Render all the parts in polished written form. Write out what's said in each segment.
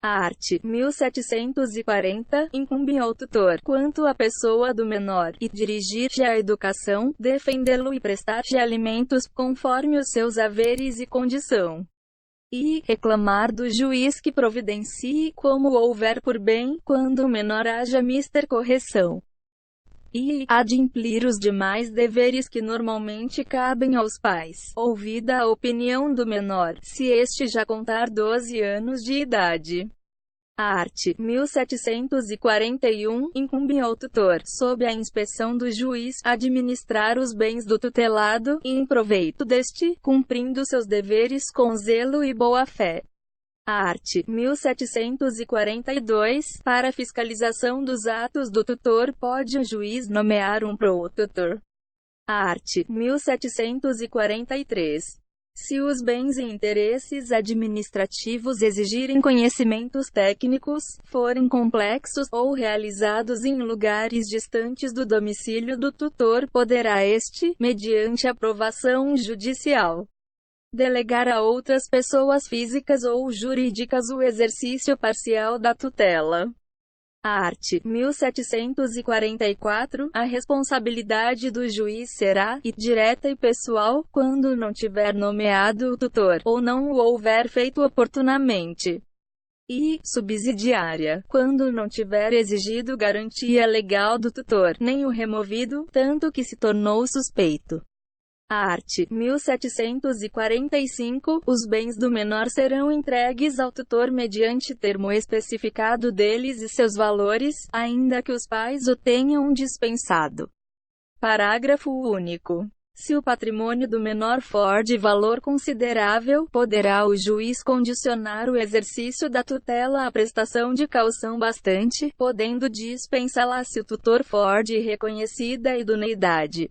Art. 1740, incumbe ao tutor, quanto à pessoa do menor, e dirigir-lhe a educação, defendê-lo e prestar-lhe alimentos, conforme os seus haveres e condição. E reclamar do juiz que providencie, como houver por bem, quando o menor haja mister correção. E adimplir os demais deveres que normalmente cabem aos pais, ouvida a opinião do menor, se este já contar 12 anos de idade. Art. 1741, incumbe ao tutor, sob a inspeção do juiz, administrar os bens do tutelado, e em proveito deste, cumprindo seus deveres com zelo e boa-fé. Art. 1742, para a fiscalização dos atos do tutor pode o juiz nomear um protutor. Art. 1743. Se os bens e interesses administrativos exigirem conhecimentos técnicos, forem complexos, ou realizados em lugares distantes do domicílio do tutor, poderá este, mediante aprovação judicial, delegar a outras pessoas físicas ou jurídicas o exercício parcial da tutela. Art. 1744, a responsabilidade do juiz será, direta e pessoal, quando não tiver nomeado o tutor, ou não o houver feito oportunamente. E, subsidiária, quando não tiver exigido garantia legal do tutor, nem o removido, tanto que se tornou suspeito. Art. 1745, os bens do menor serão entregues ao tutor mediante termo especificado deles e seus valores, ainda que os pais o tenham dispensado. Parágrafo único. Se o patrimônio do menor for de valor considerável, poderá o juiz condicionar o exercício da tutela à prestação de caução bastante, podendo dispensá-la se o tutor for de reconhecida idoneidade.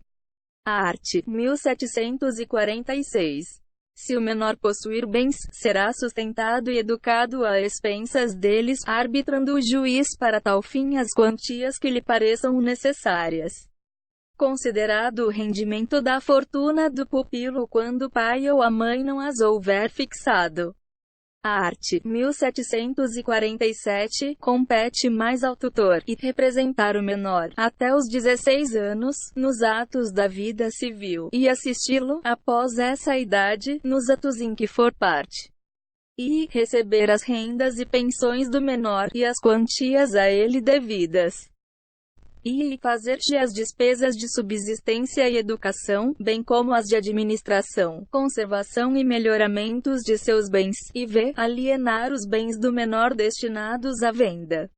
Art. 1746. Se o menor possuir bens, será sustentado e educado a expensas deles, arbitrando o juiz para tal fim as quantias que lhe pareçam necessárias. Considerado o rendimento da fortuna do pupilo quando o pai ou a mãe não as houver fixado. Art. 1747, compete mais ao tutor, e representar o menor, até os 16 anos, nos atos da vida civil, e assisti-lo, após essa idade, nos atos em que for parte. E receber as rendas e pensões do menor, e as quantias a ele devidas. E fazer-lhe as despesas de subsistência e educação, bem como as de administração, conservação e melhoramentos de seus bens, e alienar os bens do menor destinados à venda.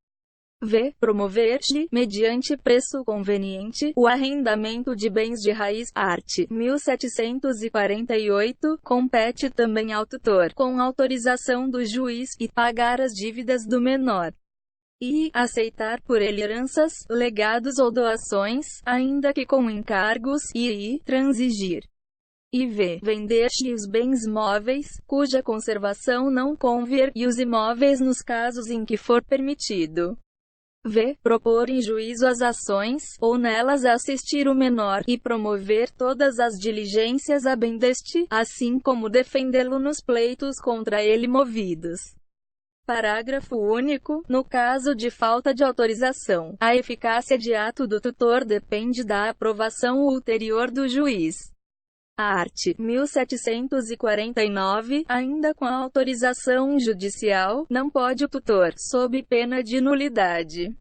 Promover-lhe, mediante preço conveniente, o arrendamento de bens de raiz. Art. 1748, compete também ao tutor, com autorização do juiz, e pagar as dívidas do menor. E aceitar por ele heranças, legados ou doações, ainda que com encargos, e transigir. E vender-lhe os bens móveis, cuja conservação não convier, e os imóveis nos casos em que for permitido. Propor em juízo as ações, ou nelas assistir o menor, e promover todas as diligências a bem deste, assim como defendê-lo nos pleitos contra ele movidos. Parágrafo único. No caso de falta de autorização, a eficácia de ato do tutor depende da aprovação ulterior do juiz. Art. 1749, ainda com a autorização judicial, não pode o tutor, sob pena de nulidade,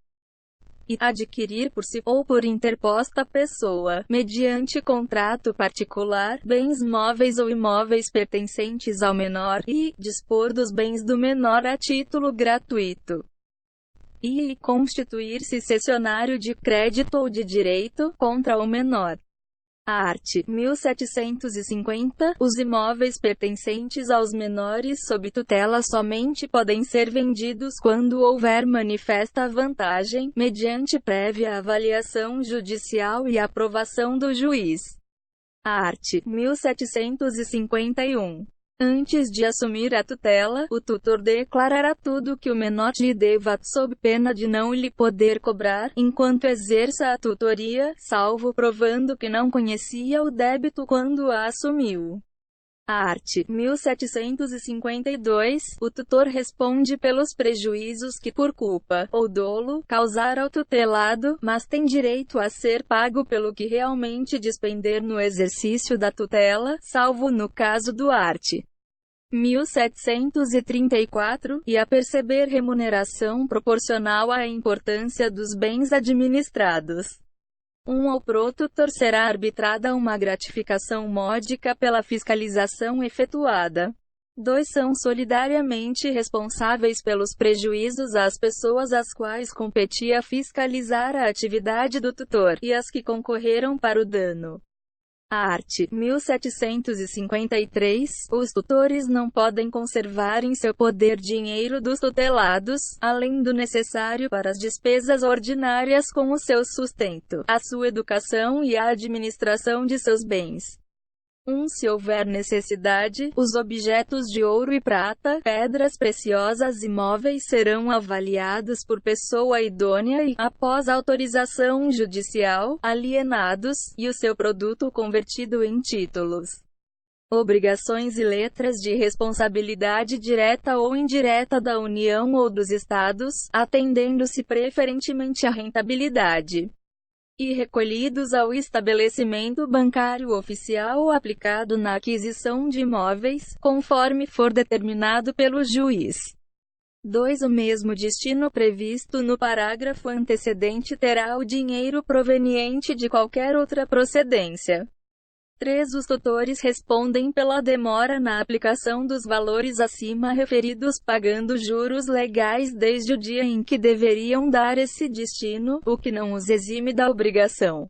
adquirir por si, ou por interposta pessoa, mediante contrato particular, bens móveis ou imóveis pertencentes ao menor, e dispor dos bens do menor a título gratuito. E constituir-se cessionário de crédito ou de direito, contra o menor. Art. 1750, os imóveis pertencentes aos menores sob tutela somente podem ser vendidos quando houver manifesta vantagem, mediante prévia avaliação judicial e aprovação do juiz. Art. 1751. Antes de assumir a tutela, o tutor declarará tudo que o menor lhe deva, sob pena de não lhe poder cobrar, enquanto exerça a tutoria, salvo provando que não conhecia o débito quando a assumiu. Art. 1752, o tutor responde pelos prejuízos que, por culpa ou dolo, causar ao tutelado, mas tem direito a ser pago pelo que realmente despender no exercício da tutela, salvo no caso do art. 1734, e a perceber remuneração proporcional à importância dos bens administrados. Ao protutor será arbitrada uma gratificação módica pela fiscalização efetuada. 2 São solidariamente responsáveis pelos prejuízos às pessoas às quais competia fiscalizar a atividade do tutor, e as que concorreram para o dano. Art. 1753, os tutores não podem conservar em seu poder dinheiro dos tutelados, além do necessário para as despesas ordinárias com o seu sustento, a sua educação e a administração de seus bens. Se houver necessidade, os objetos de ouro e prata, pedras preciosas e móveis serão avaliados por pessoa idônea e, após autorização judicial, alienados, e o seu produto convertido em títulos, obrigações e letras de responsabilidade direta ou indireta da União ou dos Estados, atendendo-se preferentemente à rentabilidade, e recolhidos ao estabelecimento bancário oficial ou aplicado na aquisição de imóveis, conforme for determinado pelo juiz. 2 O mesmo destino previsto no parágrafo antecedente terá o dinheiro proveniente de qualquer outra procedência. 3 Os tutores respondem pela demora na aplicação dos valores acima referidos, pagando juros legais desde o dia em que deveriam dar esse destino, o que não os exime da obrigação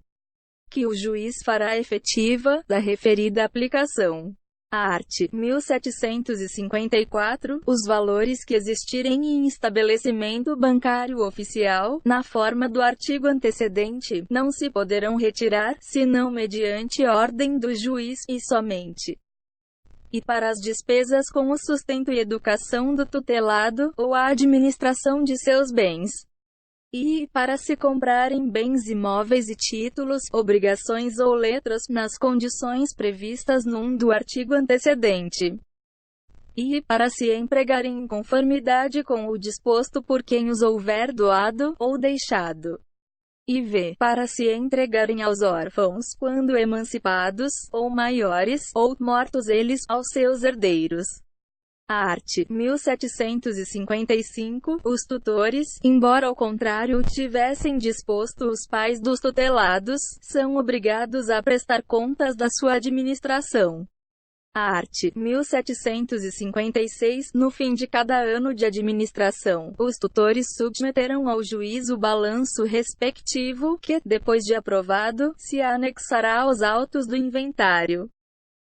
que o juiz fará efetiva da referida aplicação. Art. 1754, os valores que existirem em estabelecimento bancário oficial, na forma do artigo antecedente, não se poderão retirar, senão mediante ordem do juiz, e somente. E para as despesas com o sustento e educação do tutelado, ou a administração de seus bens. E, para se comprarem bens imóveis e títulos, obrigações ou letras, nas condições previstas no do artigo antecedente. E, para se empregarem em conformidade com o disposto por quem os houver doado, ou deixado. E para se entregarem aos órfãos, quando emancipados, ou maiores, ou mortos eles, aos seus herdeiros. Art. 1755, os tutores, embora ao contrário tivessem disposto os pais dos tutelados, são obrigados a prestar contas da sua administração. Art. 1756, no fim de cada ano de administração, os tutores submeterão ao juiz o balanço respectivo, que, depois de aprovado, se anexará aos autos do inventário.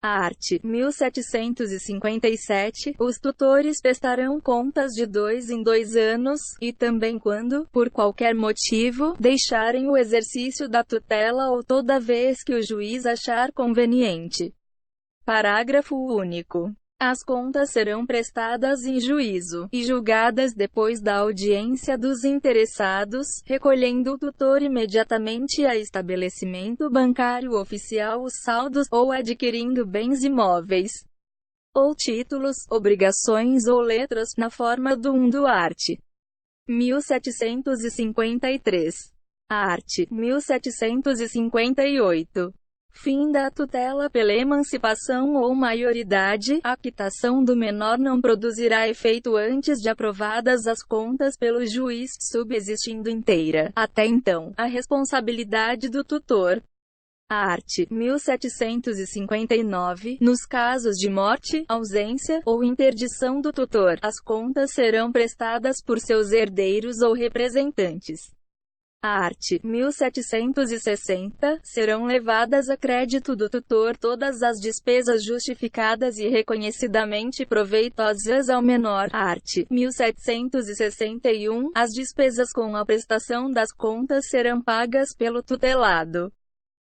Art. 1757, os tutores prestarão contas de 2 em 2 anos, e também quando, por qualquer motivo, deixarem o exercício da tutela ou toda vez que o juiz achar conveniente. Parágrafo único. As contas serão prestadas em juízo, e julgadas depois da audiência dos interessados, recolhendo o tutor imediatamente a estabelecimento bancário oficial os saldos, ou adquirindo bens imóveis, ou títulos, obrigações ou letras, na forma do art. 1753. Art. 1758. Fim da tutela pela emancipação ou maioridade, a quitação do menor não produzirá efeito antes de aprovadas as contas pelo juiz, subexistindo inteira, até então, a responsabilidade do tutor. Art. 1759, nos casos de morte, ausência, ou interdição do tutor, as contas serão prestadas por seus herdeiros ou representantes. Art. 1760, serão levadas a crédito do tutor todas as despesas justificadas e reconhecidamente proveitosas ao menor. Art. 1761, as despesas com a prestação das contas serão pagas pelo tutelado.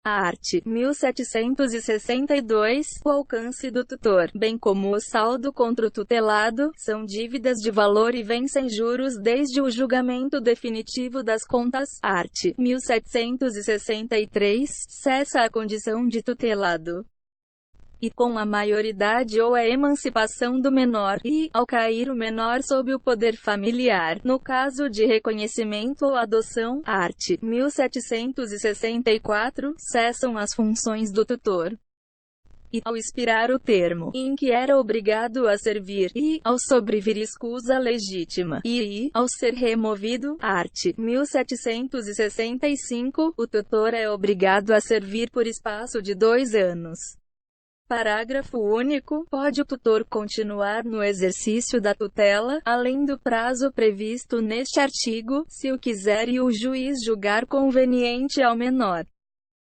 Art. 1762, o alcance do tutor, bem como o saldo contra o tutelado, são dívidas de valor e vencem juros desde o julgamento definitivo das contas. Art. 1763, cessa a condição de tutelado. e com a maioridade ou a emancipação do menor, e, ao cair o menor sob o poder familiar, no caso de reconhecimento ou adoção, art. 1764, cessam as funções do tutor. E, ao expirar o termo em que era obrigado a servir, e, ao sobrevir escusa legítima, e, ao ser removido, art. 1765, o tutor é obrigado a servir por espaço de 2 anos. Parágrafo único. Pode o tutor continuar no exercício da tutela, além do prazo previsto neste artigo, se o quiser e o juiz julgar conveniente ao menor.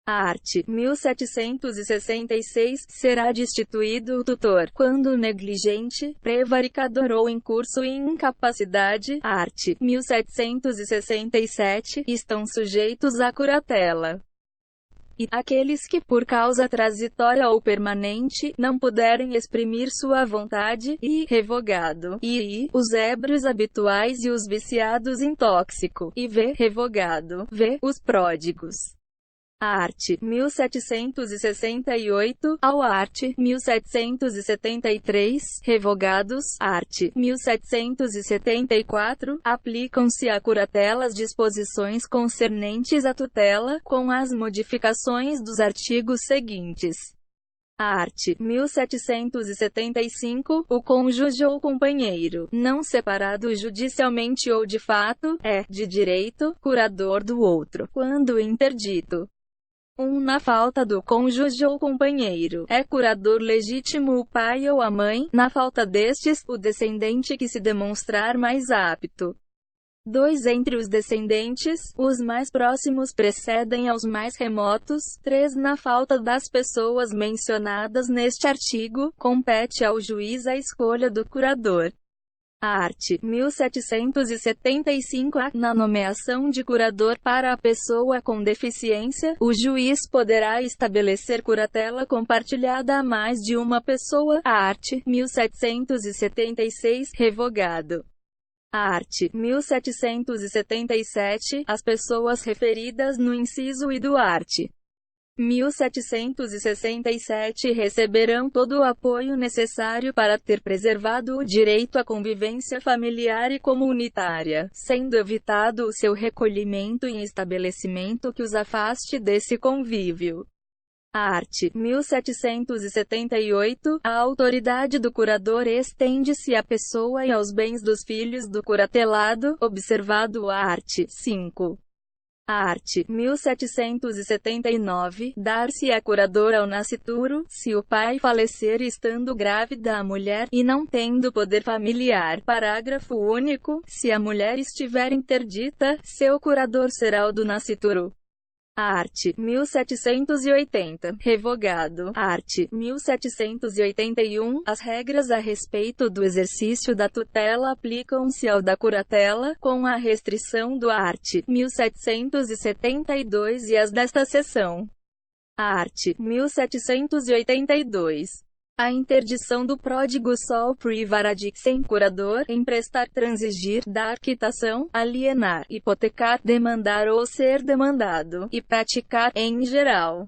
Art. 1766, será destituído o tutor, quando negligente, prevaricador ou em curso e incapacidade. Art. 1767, estão sujeitos à curatela. E aqueles que por causa transitória ou permanente, não puderem exprimir sua vontade, e, revogado, e, os ébrios habituais e os viciados em tóxico, e revogado, os pródigos. Art. 1768, ao art. 1773, revogados, art. 1774, aplicam-se à curatela as disposições concernentes à tutela, com as modificações dos artigos seguintes. Art. 1775, o cônjuge ou companheiro, não separado judicialmente ou de fato, é, de direito, curador do outro, quando interdito. Na falta do cônjuge ou companheiro, é curador legítimo o pai ou a mãe, na falta destes, o descendente que se demonstrar mais apto. 2 Entre os descendentes, os mais próximos precedem aos mais remotos. 3 Na falta das pessoas mencionadas neste artigo, compete ao juiz a escolha do curador. Art. 1775 Na nomeação de curador para a pessoa com deficiência, o juiz poderá estabelecer curatela compartilhada a mais de uma pessoa. Art. 1776 Revogado. Art. 1777 As pessoas referidas no inciso I do art. 1767 receberão todo o apoio necessário para ter preservado o direito à convivência familiar e comunitária, sendo evitado o seu recolhimento em estabelecimento que os afaste desse convívio. Art. 1778, a autoridade do curador estende-se à pessoa e aos bens dos filhos do curatelado, observado o art. 5. Art. 1779, dar-se-á curador ao nascituro, se o pai falecer estando grávida a mulher, e não tendo poder familiar. Parágrafo único, se a mulher estiver interdita, seu curador será o do nascituro. Art. 1780, revogado. Art. 1781, as regras a respeito do exercício da tutela aplicam-se ao da curatela, com a restrição do art. 1772 e as desta seção. Art. 1782. A interdição do pródigo só privará de, sem curador, emprestar, transigir, dar quitação, alienar, hipotecar, demandar ou ser demandado, e praticar, em geral,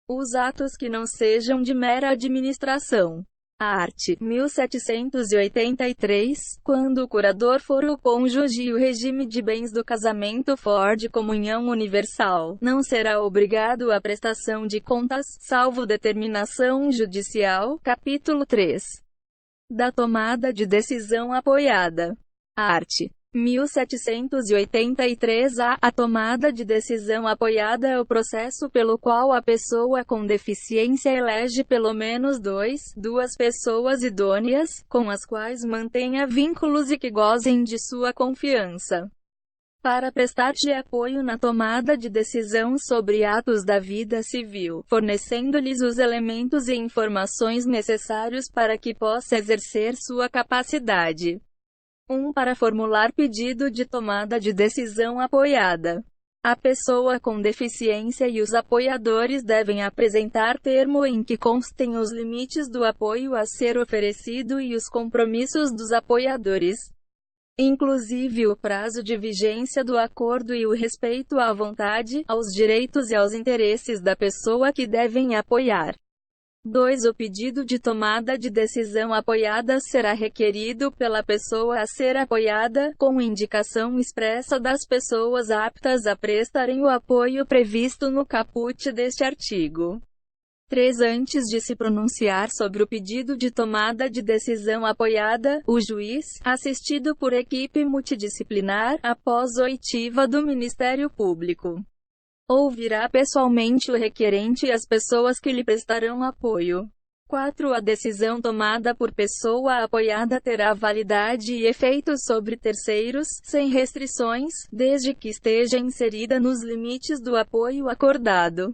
os atos que não sejam de mera administração. Art. 1783, quando o curador for o cônjuge e o regime de bens do casamento for de comunhão universal, não será obrigado à prestação de contas, salvo determinação judicial. Capítulo 3. Da tomada de decisão apoiada. Art. 1783 A tomada de decisão apoiada é o processo pelo qual a pessoa com deficiência elege pelo menos duas pessoas idôneas, com as quais mantenha vínculos e que gozem de sua confiança, para prestar de apoio na tomada de decisão sobre atos da vida civil, fornecendo-lhes os elementos e informações necessários para que possa exercer sua capacidade. Para formular pedido de tomada de decisão apoiada. A pessoa com deficiência e os apoiadores devem apresentar termo em que constem os limites do apoio a ser oferecido e os compromissos dos apoiadores, inclusive o prazo de vigência do acordo e o respeito à vontade, aos direitos e aos interesses da pessoa que devem apoiar. 2. O pedido de tomada de decisão apoiada será requerido pela pessoa a ser apoiada, com indicação expressa das pessoas aptas a prestarem o apoio previsto no caput deste artigo. 3. Antes de se pronunciar sobre o pedido de tomada de decisão apoiada, o juiz, assistido por equipe multidisciplinar, após oitiva do Ministério Público, ouvirá pessoalmente o requerente e as pessoas que lhe prestarão apoio. 4. A decisão tomada por pessoa apoiada terá validade e efeito sobre terceiros, sem restrições, desde que esteja inserida nos limites do apoio acordado.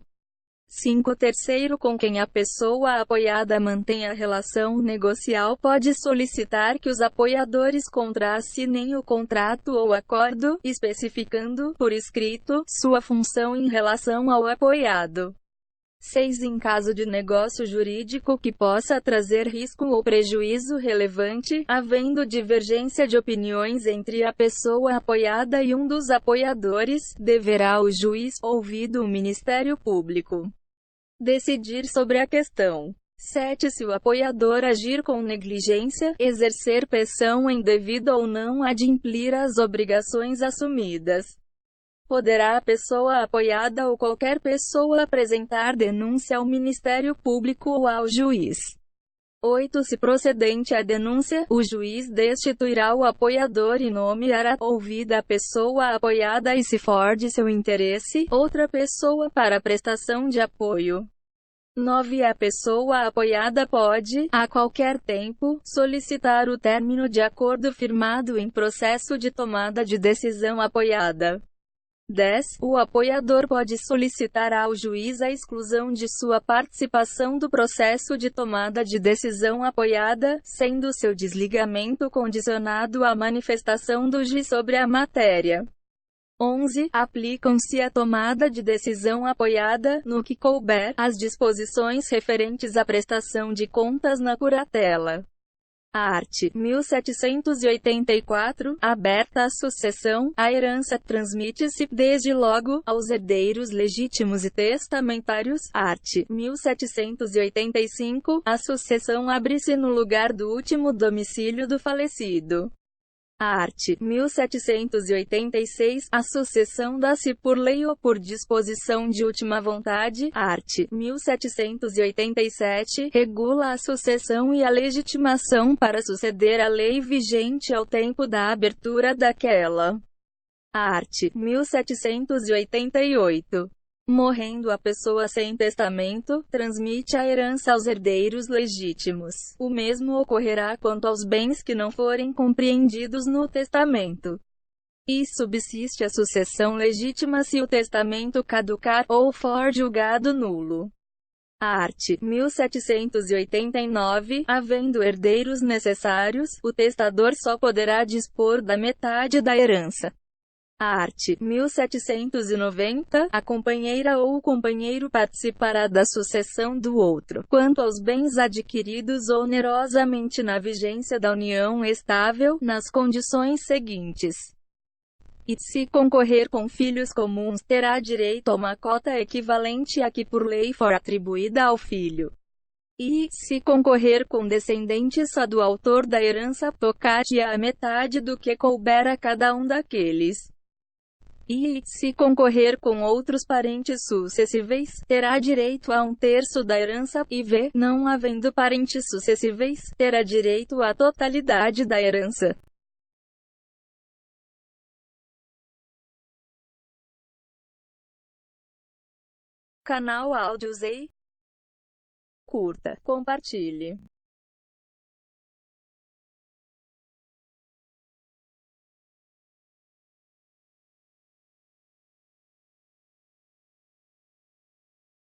5. Terceiro com quem a pessoa apoiada mantenha relação negocial pode solicitar que os apoiadores contrassinem o contrato ou acordo, especificando, por escrito, sua função em relação ao apoiado. 6. Em caso de negócio jurídico que possa trazer risco ou prejuízo relevante, havendo divergência de opiniões entre a pessoa apoiada e um dos apoiadores, deverá o juiz, ouvido o Ministério Público, decidir sobre a questão. 7. Se o apoiador agir com negligência, exercer pressão indevida ou não adimplir as obrigações assumidas, poderá a pessoa apoiada ou qualquer pessoa apresentar denúncia ao Ministério Público ou ao juiz. 8. Se procedente a denúncia, o juiz destituirá o apoiador e nomeará, ouvida a pessoa apoiada e, se for de seu interesse, outra pessoa para a prestação de apoio. 9. A pessoa apoiada pode, a qualquer tempo, solicitar o término de acordo firmado em processo de tomada de decisão apoiada. 10. O apoiador pode solicitar ao juiz a exclusão de sua participação do processo de tomada de decisão apoiada, sendo seu desligamento condicionado à manifestação do juiz sobre a matéria. 11. Aplicam-se à tomada de decisão apoiada, no que couber, as disposições referentes à prestação de contas na curatela. Art. 1784, aberta a sucessão, a herança transmite-se, desde logo, aos herdeiros legítimos e testamentários. Art. 1785, a sucessão abre-se no lugar do último domicílio do falecido. Art. 1786, a sucessão dá-se por lei ou por disposição de última vontade. Art. 1787, regula a sucessão e a legitimação para suceder a lei vigente ao tempo da abertura daquela. Art. 1788. Morrendo a pessoa sem testamento, transmite a herança aos herdeiros legítimos. O mesmo ocorrerá quanto aos bens que não forem compreendidos no testamento. E subsiste a sucessão legítima se o testamento caducar, ou for julgado nulo. Art. 1789, havendo herdeiros necessários, o testador só poderá dispor da metade da herança. Art. 1790, a companheira ou o companheiro participará da sucessão do outro, quanto aos bens adquiridos onerosamente na vigência da união estável, nas condições seguintes. E, se concorrer com filhos comuns, terá direito a uma cota equivalente à que por lei for atribuída ao filho. E, se concorrer com descendentes só do autor da herança, tocar-lhe a metade do que couber a cada um daqueles. E, se concorrer com outros parentes sucessíveis, terá direito a 1/3 da herança, e não havendo parentes sucessíveis, terá direito à totalidade da herança. Canal Áudios. Curta, compartilhe.